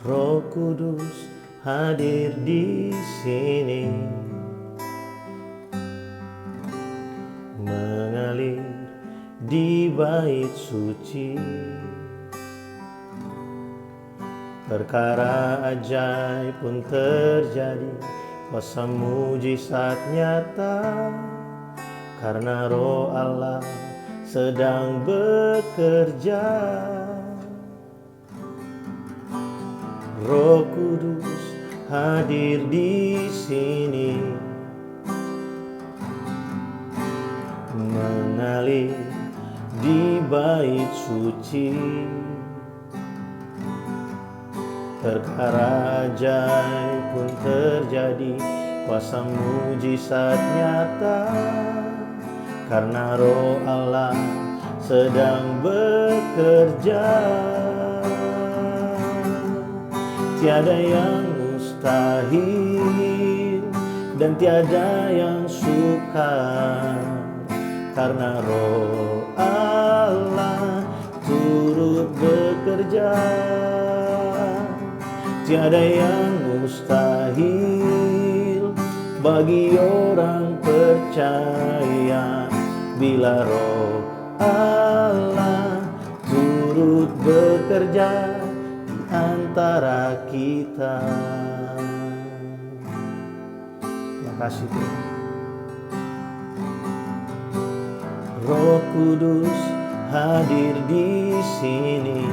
Roh Kudus hadir di sini, mengalir di bait suci. Perkara ajaib pun terjadi, kuasa mujizat nyata, karena Roh Allah sedang bekerja. Roh Kudus hadir di sini, mengalir di bait suci. Perkara ajaib pun terjadi, kuasa mujizat nyata, karena Roh Allah sedang bekerja. Tiada yang mustahil dan tiada yang sukar, karena Roh Allah turut bekerja. Tiada yang mustahil bagi orang percaya, bila Roh Allah turut bekerja di antara kita. Terima kasih Tuhan. Roh Kudus hadir di sini,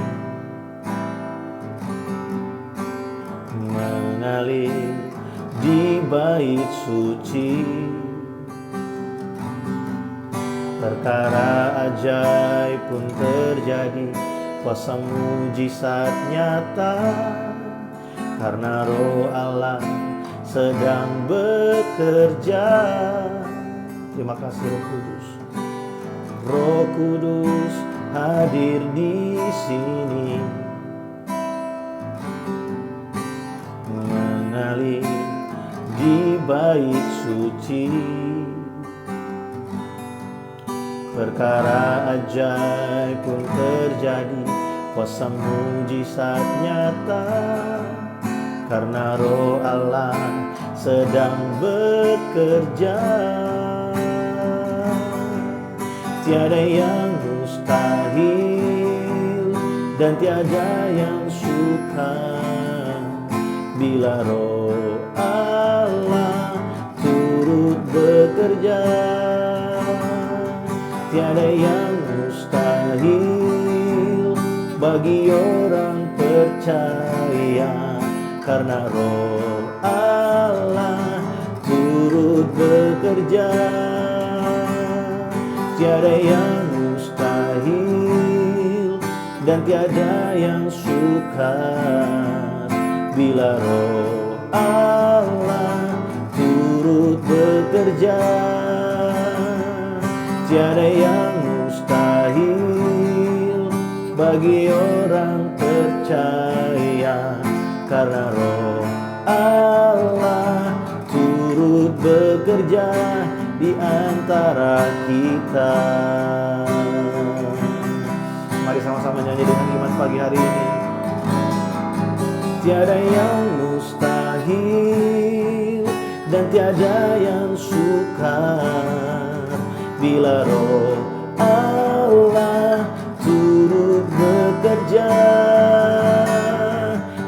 mengalir di bait suci. Perkara ajaib pun terjadi, kuasa mujizat nyata, karena Roh Allah sedang bekerja. Terima kasih Roh Kudus. Roh Kudus hadir di sini, mengalir di bait suci. Perkara ajaib pun terjadi, kuasa mujizat nyata, karena Roh Allah sedang bekerja. Tiada yang mustahil dan tiada yang sukar, bila Roh Allah turut bekerja. Tiada yang mustahil bagi orang percaya, karena Roh Allah turut bekerja. Tiada yang mustahil dan tiada yang sukar, bila Roh Allah turut bekerja. Tiada yang mustahil bagi orang percaya, karena Roh Allah turut bekerja di antara kita. Mari sama-sama nyanyi dengan iman pagi hari ini. Tiada yang mustahil dan tiada yang sukar, bila Roh Allah turut bekerja.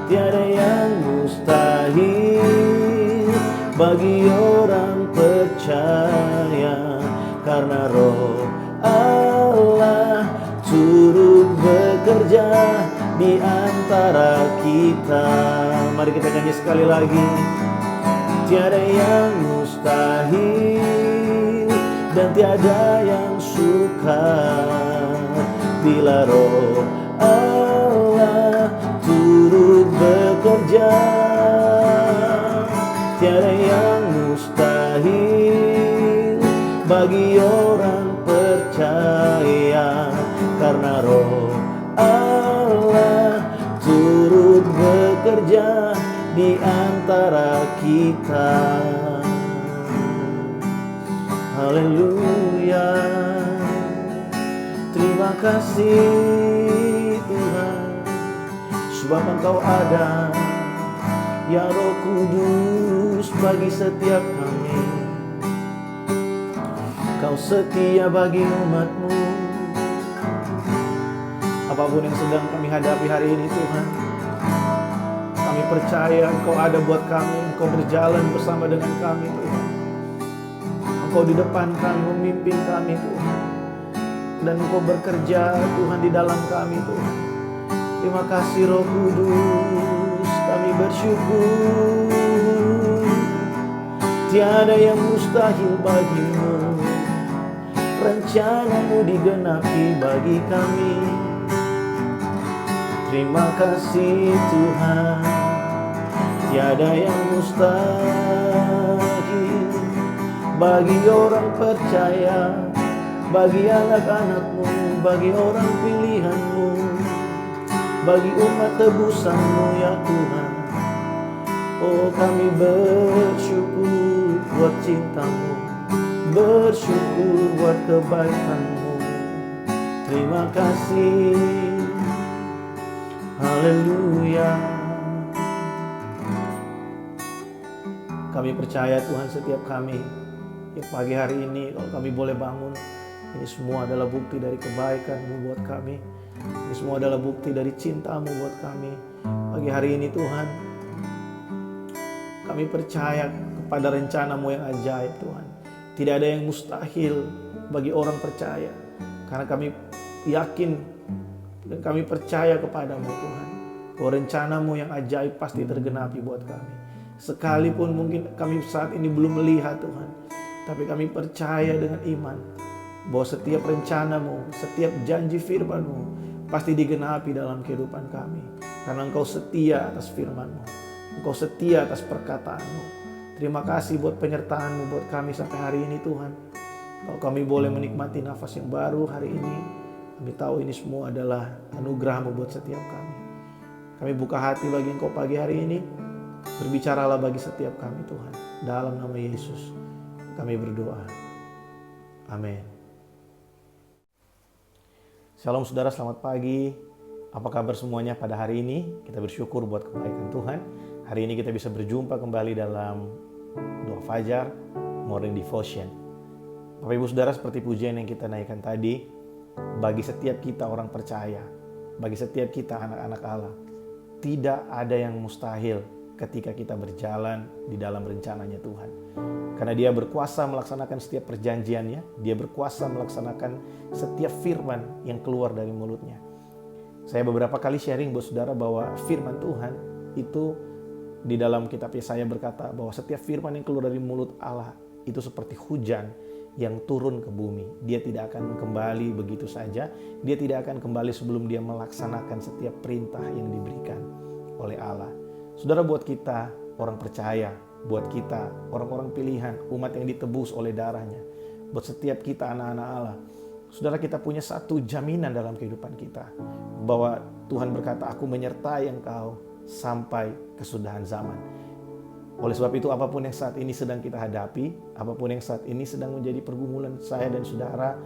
Tiada yang mustahil bagi orang percaya, karena Roh Allah turut bekerja di antara kita. Mari kita nyanyi sekali lagi. Tiada yang mustahil dan tiada yang sukar, bila Roh Allah turut bekerja. Tiada yang mustahil bagi orang percaya, karena Roh Allah turut bekerja di antara kita. Haleluya. Terima kasih Tuhan, sebab Engkau ada, ya Roh Kudus, bagi setiap kami. Kau setia bagi umat-Mu. Apapun yang sedang kami hadapi hari ini Tuhan, kami percaya Engkau ada buat kami. Engkau berjalan bersama dengan kami Tuhan. Engkau di depan kami, memimpin kami Tuhan. Dan Engkau bekerja Tuhan di dalam kami Tuhan. Terima kasih Roh Kudus, kami bersyukur. Tiada yang mustahil bagi-Mu, rencana-Mu digenapi bagi kami. Terima kasih Tuhan, tiada yang mustahil bagi orang percaya, bagi anak-anak-Mu, bagi orang pilihan-Mu, bagi umat tebusan-Mu ya Tuhan. Oh, kami bersyukur buat cinta-Mu, bersyukur buat kebaikan-Mu. Terima kasih, haleluya. Kami percaya Tuhan, setiap kami ya pagi hari ini kalau kami boleh bangun, ini semua adalah bukti dari kebaikan-Mu buat kami. Ini semua adalah bukti dari cinta-Mu buat kami. Pagi hari ini Tuhan, kami percaya kepada rencana-Mu yang ajaib Tuhan. Tidak ada yang mustahil bagi orang percaya. Karena kami yakin dan kami percaya kepadamu Tuhan, bahwa rencana-Mu yang ajaib pasti tergenapi buat kami. Sekalipun mungkin kami saat ini belum melihat Tuhan, tapi kami percaya dengan iman bahwa setiap rencana-Mu, setiap janji firman-Mu pasti digenapi dalam kehidupan kami. Karena Engkau setia atas firman-Mu, Engkau setia atas perkataan-Mu. Terima kasih buat penyertaan-Mu buat kami sampai hari ini Tuhan. Kalau kami boleh menikmati nafas yang baru hari ini, kami tahu ini semua adalah anugerah-Mu buat setiap kami. Kami buka hati bagi Engkau pagi hari ini. Berbicaralah bagi setiap kami Tuhan. Dalam nama Yesus kami berdoa. Amin. Shalom saudara, selamat pagi. Apa kabar semuanya pada hari ini? Kita bersyukur buat kebaikan Tuhan. Hari ini kita bisa berjumpa kembali dalam doa fajar, morning devotion. Bapak Ibu Saudara, seperti pujian yang kita naikkan tadi, bagi setiap kita orang percaya, bagi setiap kita anak-anak Allah, tidak ada yang mustahil ketika kita berjalan di dalam rencananya Tuhan. Karena Dia berkuasa melaksanakan setiap perjanjiannya, Dia berkuasa melaksanakan setiap firman yang keluar dari mulutnya. Saya beberapa kali sharing buat saudara bahwa firman Tuhan itu di dalam kitab Yesaya berkata bahwa setiap firman yang keluar dari mulut Allah itu seperti hujan yang turun ke bumi. Dia tidak akan kembali begitu saja. Dia tidak akan kembali sebelum Dia melaksanakan setiap perintah yang diberikan oleh Allah. Saudara, buat kita orang percaya, buat kita orang-orang pilihan, umat yang ditebus oleh darahnya, buat setiap kita anak-anak Allah, saudara, kita punya satu jaminan dalam kehidupan kita, bahwa Tuhan berkata, aku menyertai engkau sampai kesudahan zaman. Oleh sebab itu, apapun yang saat ini sedang kita hadapi, apapun yang saat ini sedang menjadi pergumulan saya dan saudara,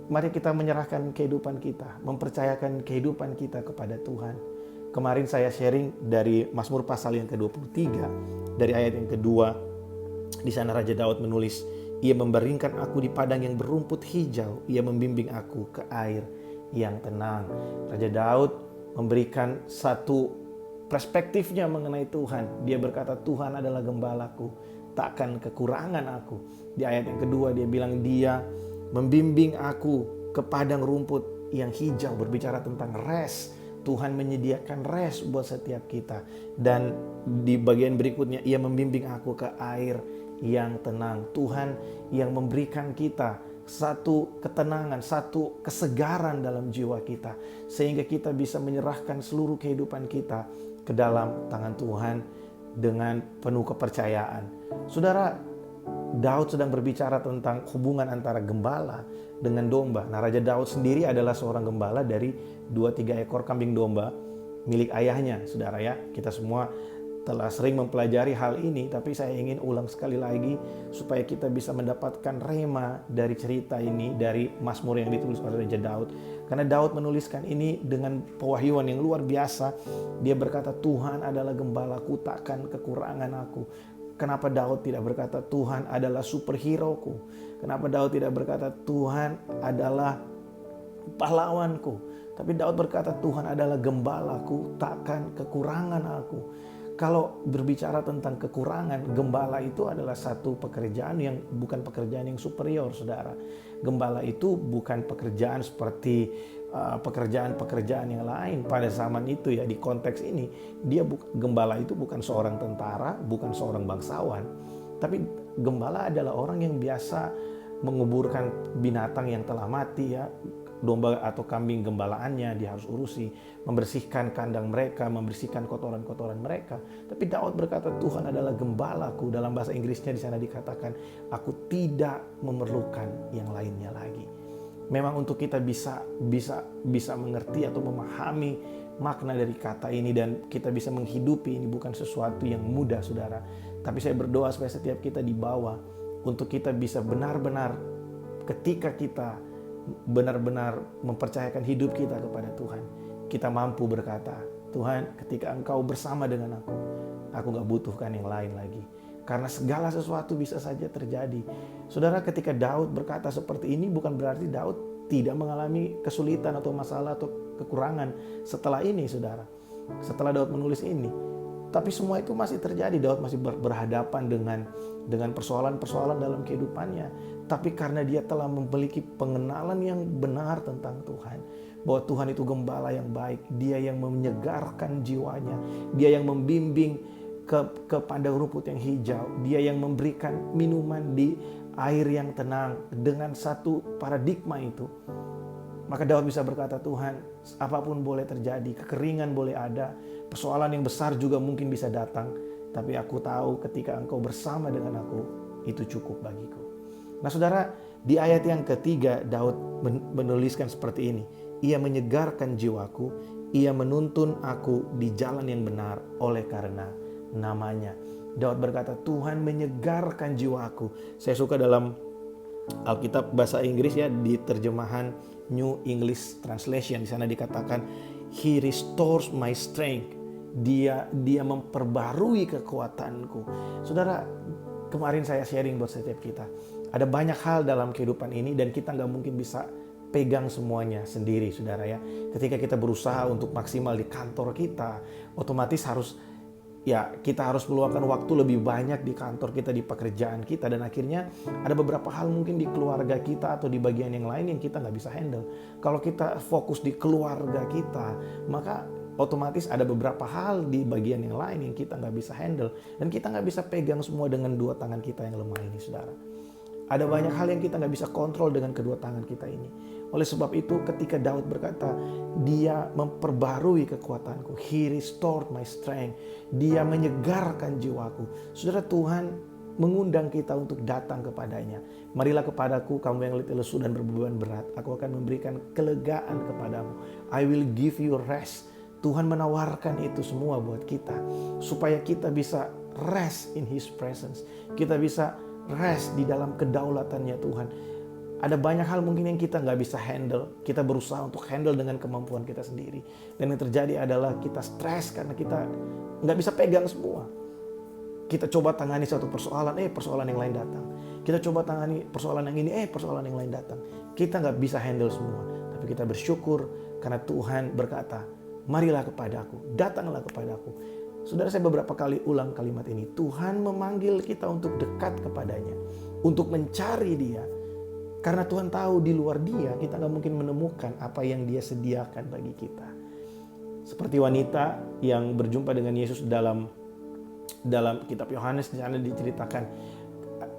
mari kita menyerahkan kehidupan kita, mempercayakan kehidupan kita kepada Tuhan. Kemarin saya sharing dari Mazmur pasal yang ke-23, dari ayat yang kedua. Di sana Raja Daud menulis, Ia membaringkan aku di padang yang berumput hijau, Ia membimbing aku ke air yang tenang. Raja Daud memberikan satu perspektifnya mengenai Tuhan. Dia berkata, Tuhan adalah gembalaku, takkan kekurangan aku. Di ayat yang kedua dia bilang, Dia membimbing aku ke padang rumput yang hijau, berbicara tentang rest. Tuhan menyediakan rest buat setiap kita. Dan di bagian berikutnya, Ia membimbing aku ke air yang tenang. Tuhan yang memberikan kita satu ketenangan, satu kesegaran dalam jiwa kita, sehingga kita bisa menyerahkan seluruh kehidupan kita ke dalam tangan Tuhan dengan penuh kepercayaan. Saudara, Daud sedang berbicara tentang hubungan antara gembala dengan domba. Nah, Raja Daud sendiri adalah seorang gembala dari 2-3 ekor kambing domba milik ayahnya, saudara ya. Kita semua telah sering mempelajari hal ini, tapi saya ingin ulang sekali lagi supaya kita bisa mendapatkan rema dari cerita ini, dari Mazmur yang ditulis oleh Raja Daud. Karena Daud menuliskan ini dengan pewahyuan yang luar biasa. Dia berkata, Tuhan adalah gembalaku, takkan kekurangan aku. Kenapa Daud tidak berkata Tuhan adalah superhero-ku? Kenapa Daud tidak berkata Tuhan adalah pahlawanku? Tapi Daud berkata Tuhan adalah gembalaku, takkan kekurangan aku. Kalau berbicara tentang kekurangan, gembala itu adalah satu pekerjaan yang bukan pekerjaan yang superior, saudara. Gembala itu bukan pekerjaan seperti pekerjaan-pekerjaan yang lain pada zaman itu ya. Di konteks ini, gembala itu bukan seorang tentara, bukan seorang bangsawan. Tapi gembala adalah orang yang biasa menguburkan binatang yang telah mati ya. Domba atau kambing gembalaannya dia harus urusi, membersihkan kandang mereka, membersihkan kotoran-kotoran mereka. Tapi Daud berkata Tuhan adalah gembalaku. Dalam bahasa Inggrisnya di sana dikatakan aku tidak memerlukan yang lainnya lagi. Memang untuk kita bisa mengerti atau memahami makna dari kata ini dan kita bisa menghidupi ini bukan sesuatu yang mudah, saudara. Tapi saya berdoa supaya setiap kita dibawa untuk kita bisa benar-benar ketika kita benar-benar mempercayakan hidup kita kepada Tuhan, kita mampu berkata, Tuhan, ketika Engkau bersama dengan aku gak butuhkan yang lain lagi. Karena segala sesuatu bisa saja terjadi. Saudara, ketika Daud berkata seperti ini bukan berarti Daud tidak mengalami kesulitan atau masalah atau kekurangan setelah ini, saudara. Setelah Daud menulis ini. Tapi semua itu masih terjadi. Daud masih berhadapan dengan persoalan-persoalan dalam kehidupannya. Tapi karena dia telah memiliki pengenalan yang benar tentang Tuhan, bahwa Tuhan itu gembala yang baik, dia yang menyegarkan jiwanya, dia yang membimbing kepada rumput yang hijau, dia yang memberikan minuman di air yang tenang. Dengan satu paradigma itu, maka Daud bisa berkata, Tuhan, apapun boleh terjadi, kekeringan boleh ada, persoalan yang besar juga mungkin bisa datang, tapi aku tahu ketika Engkau bersama dengan aku, itu cukup bagiku. Nah saudara, di ayat yang ketiga Daud menuliskan seperti ini. Ia menyegarkan jiwaku, ia menuntun aku di jalan yang benar oleh karena namanya. Daud berkata, Tuhan menyegarkan jiwaku. Saya suka dalam Alkitab bahasa Inggris ya, di terjemahan New English Translation, di sana dikatakan He restores my strength. Dia memperbarui kekuatanku. Saudara, kemarin saya sharing buat setiap kita. Ada banyak hal dalam kehidupan ini dan kita nggak mungkin bisa pegang semuanya sendiri, saudara ya. Ketika kita berusaha untuk maksimal di kantor kita, otomatis kita harus meluangkan waktu lebih banyak di kantor kita, di pekerjaan kita, dan akhirnya ada beberapa hal mungkin di keluarga kita atau di bagian yang lain yang kita nggak bisa handle. Kalau kita fokus di keluarga kita, maka otomatis ada beberapa hal di bagian yang lain yang kita nggak bisa handle, dan kita nggak bisa pegang semua dengan dua tangan kita yang lemah ini, saudara. Ada banyak hal yang kita nggak bisa kontrol dengan kedua tangan kita ini. Oleh sebab itu ketika Daud berkata, dia memperbarui kekuatanku. He restored my strength. Dia menyegarkan jiwaku. Saudara, Tuhan mengundang kita untuk datang kepadanya. Marilah kepadaku kamu yang letih lesu dan berbeban berat. Aku akan memberikan kelegaan kepadamu. I will give you rest. Tuhan menawarkan itu semua buat kita. Supaya kita bisa rest in His presence. Kita bisa rest di dalam kedaulatannya Tuhan. Ada banyak hal mungkin yang kita nggak bisa handle. Kita berusaha untuk handle dengan kemampuan kita sendiri. Dan yang terjadi adalah kita stres karena kita nggak bisa pegang semua. Kita coba tangani satu persoalan, persoalan yang lain datang. Kita coba tangani persoalan yang ini, persoalan yang lain datang. Kita nggak bisa handle semua. Tapi kita bersyukur karena Tuhan berkata, marilah kepadaku, datanglah kepadaku. Saudara, saya beberapa kali ulang kalimat ini. Tuhan memanggil kita untuk dekat kepadanya, untuk mencari Dia. Karena Tuhan tahu di luar Dia kita gak mungkin menemukan apa yang Dia sediakan bagi kita. Seperti wanita yang berjumpa dengan Yesus dalam kitab Yohanes, di sana diceritakan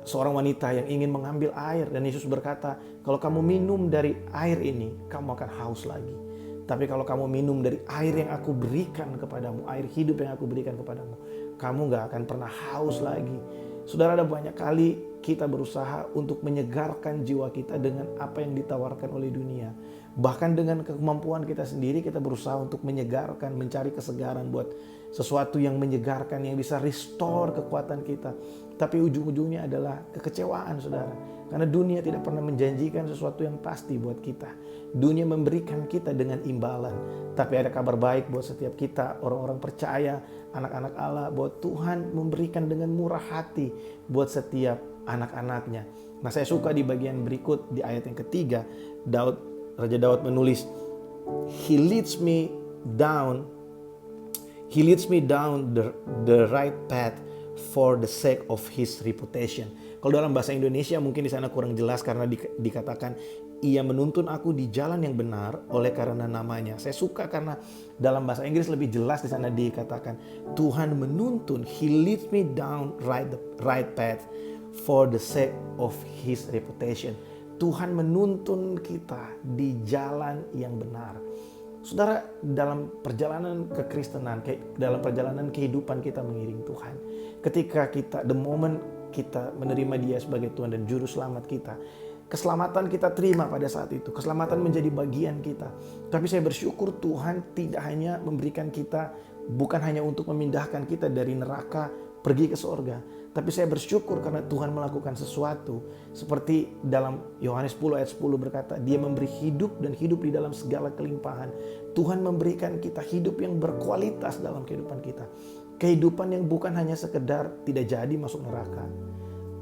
seorang wanita yang ingin mengambil air, dan Yesus berkata, kalau kamu minum dari air ini, kamu akan haus lagi. Tapi kalau kamu minum dari air yang aku berikan kepadamu, air hidup yang aku berikan kepadamu, kamu gak akan pernah haus lagi. Saudara, ada banyak kali kita berusaha untuk menyegarkan jiwa kita dengan apa yang ditawarkan oleh dunia. Bahkan dengan kemampuan kita sendiri kita berusaha untuk menyegarkan, mencari kesegaran buat sesuatu yang menyegarkan, yang bisa restore kekuatan kita. Tapi ujung-ujungnya adalah kekecewaan, saudara. Karena dunia tidak pernah menjanjikan sesuatu yang pasti buat kita. Dunia memberikan kita dengan imbalan. Tapi ada kabar baik buat setiap kita, orang-orang percaya, anak-anak Allah, bahwa Tuhan memberikan dengan murah hati buat setiap anak-anaknya. Nah, saya suka di bagian berikut, di ayat yang ketiga, Raja Daud menulis, He leads me down the right path for the sake of his reputation. Kalau dalam bahasa Indonesia mungkin di sana kurang jelas karena dikatakan ia menuntun aku di jalan yang benar oleh karena namanya. Saya suka karena dalam bahasa Inggris lebih jelas di sana dikatakan Tuhan menuntun, He leads me down the right path for the sake of his reputation. Tuhan menuntun kita di jalan yang benar. Saudara, dalam perjalanan kekristenan, dalam perjalanan kehidupan kita mengiring Tuhan, ketika the moment kita menerima Dia sebagai Tuhan dan Juru Selamat kita, keselamatan kita terima pada saat itu, keselamatan menjadi bagian kita. Tapi saya bersyukur Tuhan tidak hanya memberikan kita, bukan hanya untuk memindahkan kita dari neraka pergi ke sorga, tapi saya bersyukur karena Tuhan melakukan sesuatu seperti dalam Yohanes 10 ayat 10 berkata, Dia memberi hidup dan hidup di dalam segala kelimpahan. Tuhan memberikan kita hidup yang berkualitas dalam kehidupan kita. Kehidupan yang bukan hanya sekedar tidak jadi masuk neraka,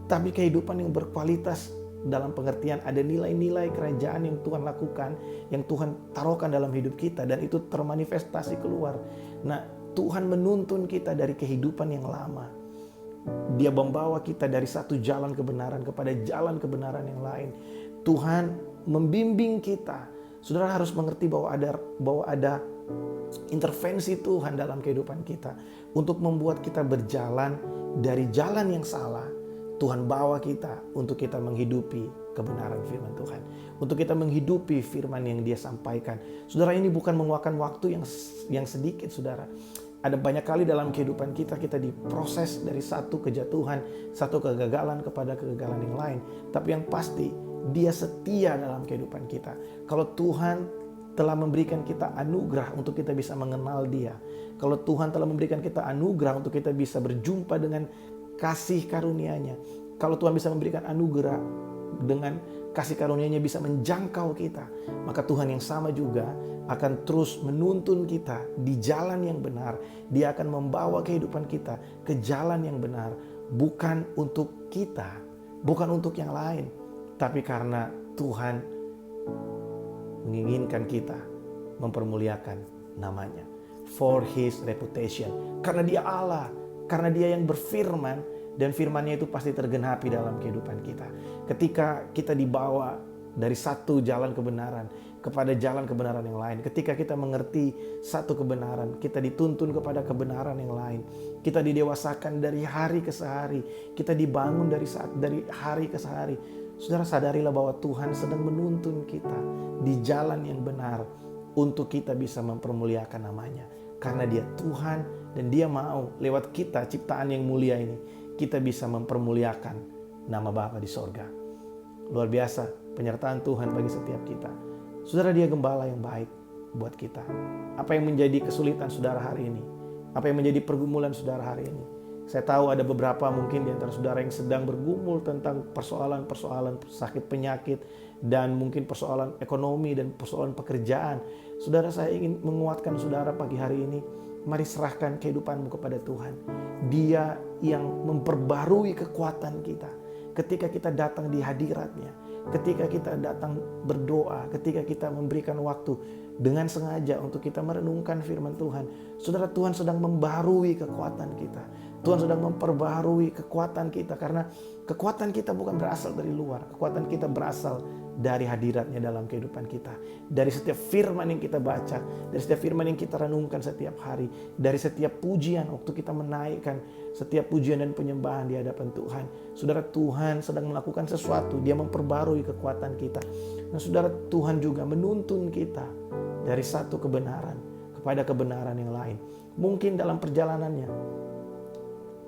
tapi kehidupan yang berkualitas dalam pengertian ada nilai-nilai kerajaan yang Tuhan lakukan, yang Tuhan taruhkan dalam hidup kita, dan itu termanifestasi keluar. Nah, Tuhan menuntun kita dari kehidupan yang lama. Dia membawa kita dari satu jalan kebenaran kepada jalan kebenaran yang lain. Tuhan membimbing kita. Saudara harus mengerti bahwa ada intervensi Tuhan dalam kehidupan kita untuk membuat kita berjalan dari jalan yang salah. Tuhan bawa kita untuk kita menghidupi kebenaran firman Tuhan, untuk kita menghidupi firman yang Dia sampaikan. Saudara, ini bukan memakan waktu yang sedikit, saudara. Ada banyak kali dalam kehidupan kita diproses dari satu kejatuhan, satu kegagalan kepada kegagalan yang lain. Tapi yang pasti Dia setia dalam kehidupan kita. Kalau Tuhan telah memberikan kita anugerah untuk kita bisa mengenal Dia, kalau Tuhan telah memberikan kita anugerah untuk kita bisa berjumpa dengan kasih karunia-Nya, kalau Tuhan bisa memberikan anugerah dengan kasih karunia-Nya bisa menjangkau kita, maka Tuhan yang sama juga akan terus menuntun kita di jalan yang benar. Dia akan membawa kehidupan kita ke jalan yang benar, bukan untuk kita, bukan untuk yang lain, tapi karena Tuhan menginginkan kita mempermuliakan namanya, for his reputation. Karena Dia Allah, karena Dia yang berfirman, dan firman-Nya itu pasti tergenapi dalam kehidupan kita. Ketika kita dibawa dari satu jalan kebenaran kepada jalan kebenaran yang lain, ketika kita mengerti satu kebenaran, kita dituntun kepada kebenaran yang lain, kita didewasakan dari hari ke hari, kita dibangun dari hari ke hari. Saudara, sadarilah bahwa Tuhan sedang menuntun kita di jalan yang benar untuk kita bisa mempermuliakan namanya. Karena Dia Tuhan dan Dia mau lewat kita, ciptaan yang mulia ini, kita bisa mempermuliakan nama Bapa di sorga. Luar biasa penyertaan Tuhan bagi setiap kita. Saudara, Dia gembala yang baik buat kita. Apa yang menjadi kesulitan saudara hari ini? Apa yang menjadi pergumulan saudara hari ini? Saya tahu ada beberapa mungkin di antara saudara yang sedang bergumul tentang persoalan-persoalan sakit penyakit dan mungkin persoalan ekonomi dan persoalan pekerjaan. Saudara, saya ingin menguatkan saudara pagi hari ini. Mari serahkan kehidupanmu kepada Tuhan. Dia yang memperbarui kekuatan kita ketika kita datang di hadirat-Nya, ketika kita datang berdoa, ketika kita memberikan waktu dengan sengaja untuk kita merenungkan firman Tuhan. Saudara, Tuhan sedang membarui kekuatan kita. Tuhan sedang memperbarui kekuatan kita, karena kekuatan kita bukan berasal dari luar. Kekuatan kita berasal dari hadirat-Nya dalam kehidupan kita. Dari setiap firman yang kita baca, dari setiap firman yang kita renungkan setiap hari, dari setiap pujian waktu kita menaikkan setiap pujian dan penyembahan di hadapan Tuhan. Saudara, Tuhan sedang melakukan sesuatu. Dia memperbarui kekuatan kita. Nah, saudara, Tuhan juga menuntun kita dari satu kebenaran kepada kebenaran yang lain. Mungkin dalam perjalanannya,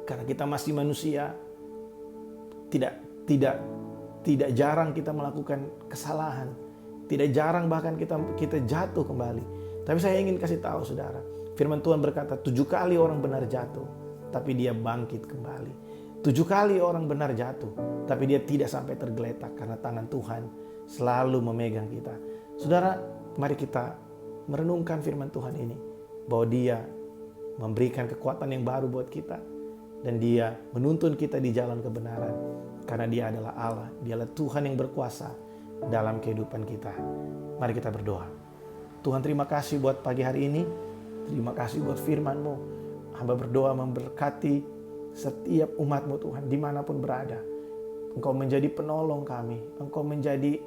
karena kita masih manusia, tidak jarang kita melakukan kesalahan. Tidak jarang bahkan kita jatuh kembali. Tapi saya ingin kasih tahu saudara, firman Tuhan berkata 7 kali orang benar jatuh, tapi dia bangkit kembali. 7 kali orang benar jatuh, tapi dia tidak sampai tergeletak karena tangan Tuhan selalu memegang kita. Saudara, mari kita merenungkan firman Tuhan ini, bahwa dia memberikan kekuatan yang baru buat kita, dan dia menuntun kita di jalan kebenaran, karena dia adalah Allah, dialah Tuhan yang berkuasa dalam kehidupan kita. Mari kita berdoa. Tuhan, terima kasih buat pagi hari ini, terima kasih buat firman-Mu. Hamba berdoa memberkati setiap umat-Mu Tuhan, dimanapun berada. Engkau menjadi penolong kami, Engkau menjadi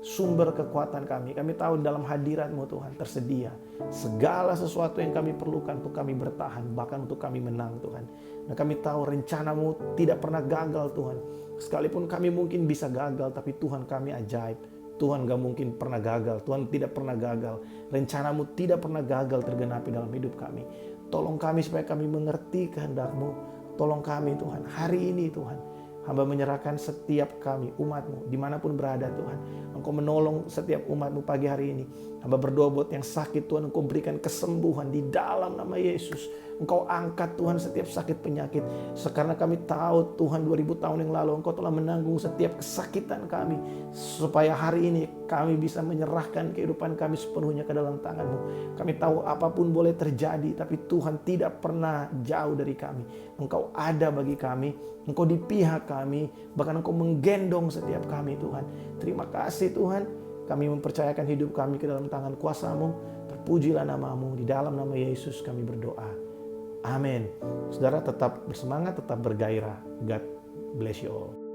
sumber kekuatan kami. Kami tahu dalam hadirat-Mu Tuhan tersedia segala sesuatu yang kami perlukan untuk kami bertahan, bahkan untuk kami menang Tuhan. Dan kami tahu rencana-Mu tidak pernah gagal Tuhan. Sekalipun kami mungkin bisa gagal, tapi Tuhan kami ajaib. Tuhan gak mungkin pernah gagal, Tuhan tidak pernah gagal. Rencana-Mu tidak pernah gagal tergenapi dalam hidup kami. Tolong kami supaya kami mengerti kehendak-Mu. Tolong kami Tuhan, hari ini Tuhan, hamba menyerahkan setiap kami, umat-Mu, dimanapun berada Tuhan. Engkau menolong setiap umat-Mu pagi hari ini. Hamba berdoa buat yang sakit Tuhan, Engkau berikan kesembuhan di dalam nama Yesus. Engkau angkat Tuhan setiap sakit penyakit. Karena kami tahu Tuhan 2000 tahun yang lalu Engkau telah menanggung setiap kesakitan kami. Supaya hari ini kami bisa menyerahkan kehidupan kami sepenuhnya ke dalam tangan-Mu. Kami tahu apapun boleh terjadi, tapi Tuhan tidak pernah jauh dari kami. Engkau ada bagi kami, Engkau di pihak kami, bahkan Engkau menggendong setiap kami Tuhan. Terima kasih Tuhan, kami mempercayakan hidup kami ke dalam tangan kuasa-Mu. Terpujilah nama-Mu, di dalam nama Yesus kami berdoa. Amin. Saudara tetap bersemangat, tetap bergairah. God bless you all.